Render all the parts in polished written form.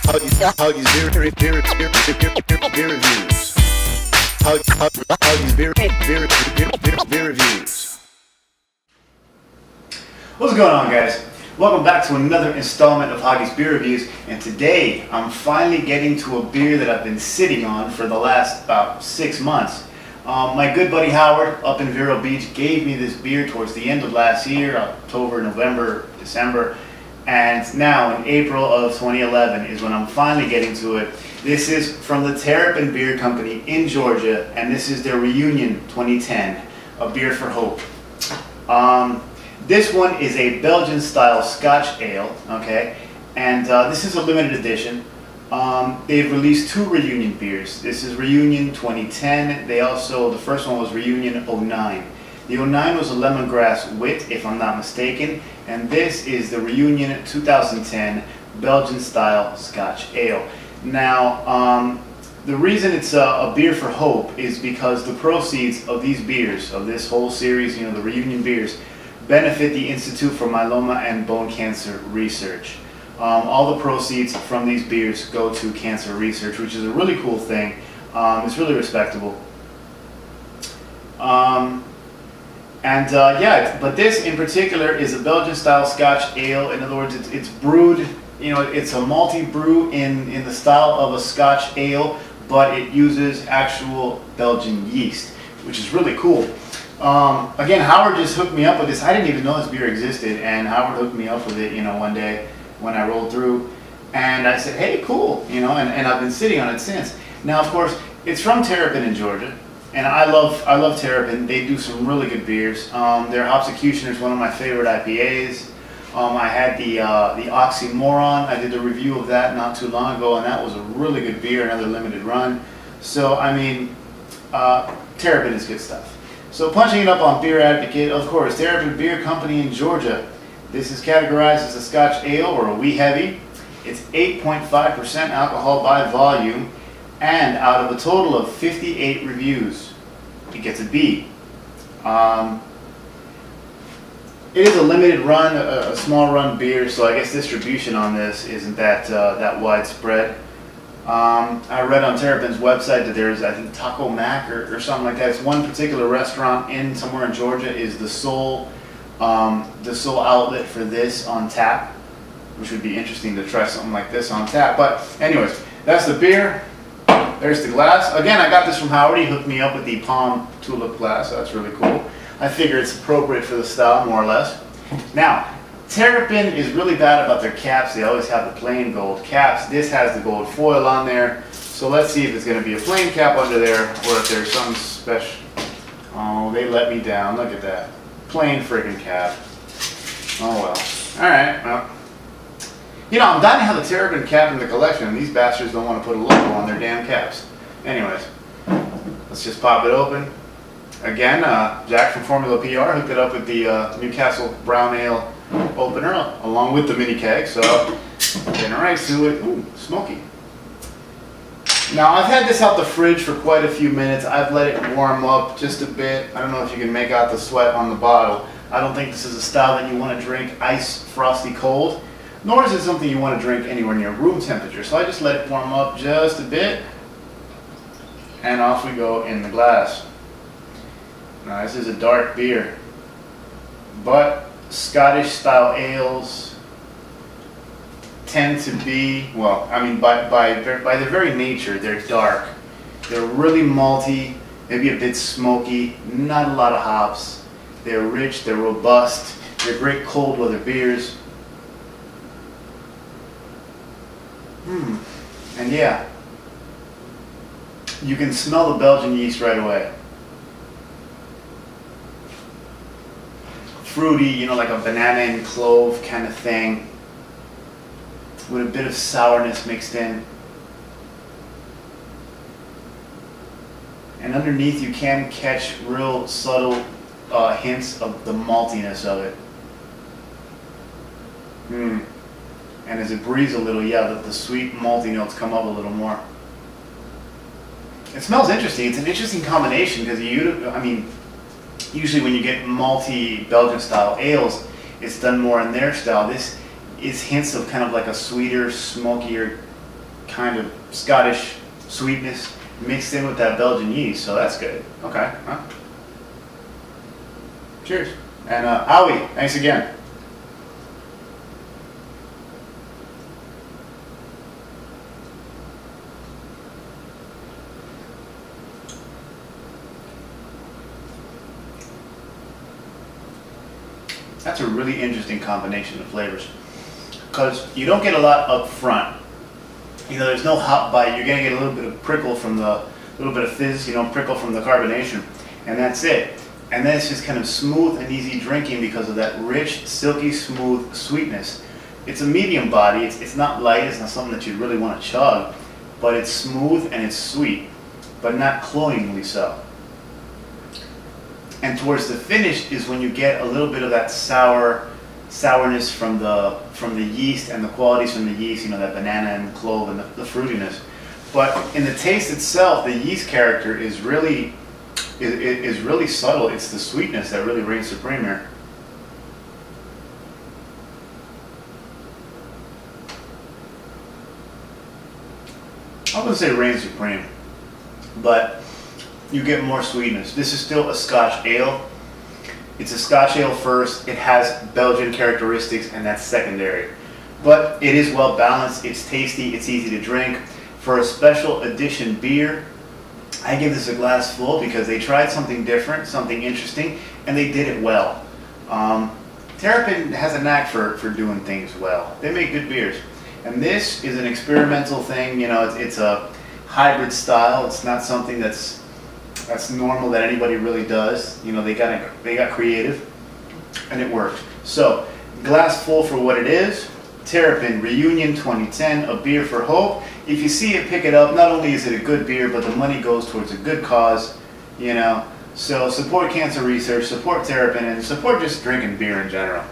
Hoggie's beer reviews. Hoggie's beer reviews. What's going on, guys? Welcome back to another installment of Hoggie's Beer Reviews, and today I'm finally getting to a beer that I've been sitting on for the last about 6 months. My good buddy Howard up in Vero Beach gave me this beer towards the end of last year, October, November, December, and now in April of 2011 is when I'm finally getting to it. This is from the Terrapin Beer Company in Georgia, and this is their Reunion 2010, a beer for hope. This one is a Belgian style Scotch ale, okay, and this is a limited edition. They've released 2 Reunion beers. This is Reunion 2010. The first one was Reunion 09. The 09 was a lemongrass wit, if I'm not mistaken, and this is the Reunion 2010 Belgian style Scotch ale. Now, the reason it's a beer for hope is because the proceeds of these beers, of this whole series, the Reunion beers, benefit the Institute for Myeloma and Bone Cancer Research. All the proceeds from these beers go to cancer research, which is a really cool thing. It's really respectable. Yeah, but this in particular is a Belgian style Scotch ale. In other words, it's brewed, it's a malty brew in the style of a Scotch ale, but it uses actual Belgian yeast, which is really cool. Again, Howard just hooked me up with this. I didn't even know this beer existed, and Howard hooked me up with it, one day when I rolled through, and I said, hey, cool, and I've been sitting on it since. Now, of course, it's from Terrapin in Georgia, and I love Terrapin. They do some really good beers. Their Hopsecutioner is one of my favorite IPAs. I had the Oxymoron. I did a review of that not too long ago, and that was a really good beer, another limited run. So, I mean, Terrapin is good stuff. So punching it up on Beer Advocate, of course, Terrapin Beer Company in Georgia. This is categorized as a Scotch ale or a wee heavy. It's 8.5% alcohol by volume, and out of a total of 58 reviews, it gets a B. It is a limited run, a small run beer, so I guess distribution on this isn't that widespread. I read on Terrapin's website that there's, I think, Taco Mac or something like that. It's one particular restaurant somewhere in Georgia is the sole outlet for this on tap, which would be interesting to try something like this on tap. But anyways, that's the beer. There's the glass. Again, I got this from Howard. He hooked me up with the palm tulip glass. So that's really cool. I figure it's appropriate for the style, more or less. Now, Terrapin is really bad about their caps. They always have the plain gold caps. This has the gold foil on there. So let's see if it's going to be a plain cap under there or if there's some special. Oh, they let me down. Look at that. Plain friggin' cap. Oh well. Alright, well. I'm dying to have the Terrapin cap in the collection, and these bastards don't want to put a logo on their damn caps. Anyways, let's just pop it open. Again, Jack from Formula PR hooked it up with the Newcastle Brown Ale opener along with the mini keg, so getting right to it. Ooh, smoky. Now, I've had this out the fridge for quite a few minutes. I've let it warm up just a bit. I don't know if you can make out the sweat on the bottle. I don't think this is a style that you want to drink ice frosty cold, nor is it something you want to drink anywhere near room temperature. So I just let it warm up just a bit, and off we go in the glass. Now, this is a dark beer, but Scottish style ales tend to be, well, I mean, by their very nature, they're dark. They're really malty, maybe a bit smoky, not a lot of hops. They're rich, they're robust, they're great cold weather beers. And yeah, you can smell the Belgian yeast right away. Fruity, like a banana and clove kind of thing, with a bit of sourness mixed in. And underneath you can catch real subtle hints of the maltiness of it. And as it breathes a little, yeah, the sweet malty notes come up a little more. It smells interesting. It's an interesting combination because usually when you get malty Belgian style ales, it's done more in their style. This is hints of kind of like a sweeter, smokier kind of Scottish sweetness mixed in with that Belgian yeast, so that's good. Okay. Huh? Cheers. And Owie, thanks again. That's a really interesting combination of flavors, because you don't get a lot up front. You know, there's no hop bite. You're gonna get a little bit of prickle from the, little bit of fizz, you know, prickle from the carbonation, and that's it. And then it's just kind of smooth and easy drinking because of that rich, silky, smooth sweetness. It's a medium body. It's not light. It's not something that you really want to chug, but it's smooth and it's sweet, but not cloyingly so. And towards the finish is when you get a little bit of that sourness from the yeast and the qualities from the yeast, you know, that banana and clove and the fruitiness. But in the taste itself, the yeast character is really subtle. It's the sweetness that really reigns supreme here. I wouldn't say reigns supreme, but you get more sweetness. This is still a Scotch ale. It's a Scotch ale first. It has Belgian characteristics, and that's secondary. But it is well balanced. It's tasty. It's easy to drink. For a special edition beer, I give this a glass full because they tried something different, something interesting, and they did it well. Terrapin has a knack for doing things well. They make good beers. And this is an experimental thing. You know, it's a hybrid style. It's not something that's normal that anybody really does. You know, they got creative, and it worked. So, glass full for what it is. Terrapin Reunion 2010, a beer for hope. If you see it, pick it up. Not only is it a good beer, but the money goes towards a good cause. You know, so support cancer research, support Terrapin, and support just drinking beer in general.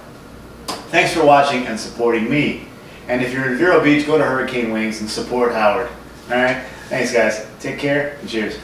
Thanks for watching and supporting me. And if you're in Vero Beach, go to Hurricane Wings and support Howard. All right, thanks guys. Take care and cheers.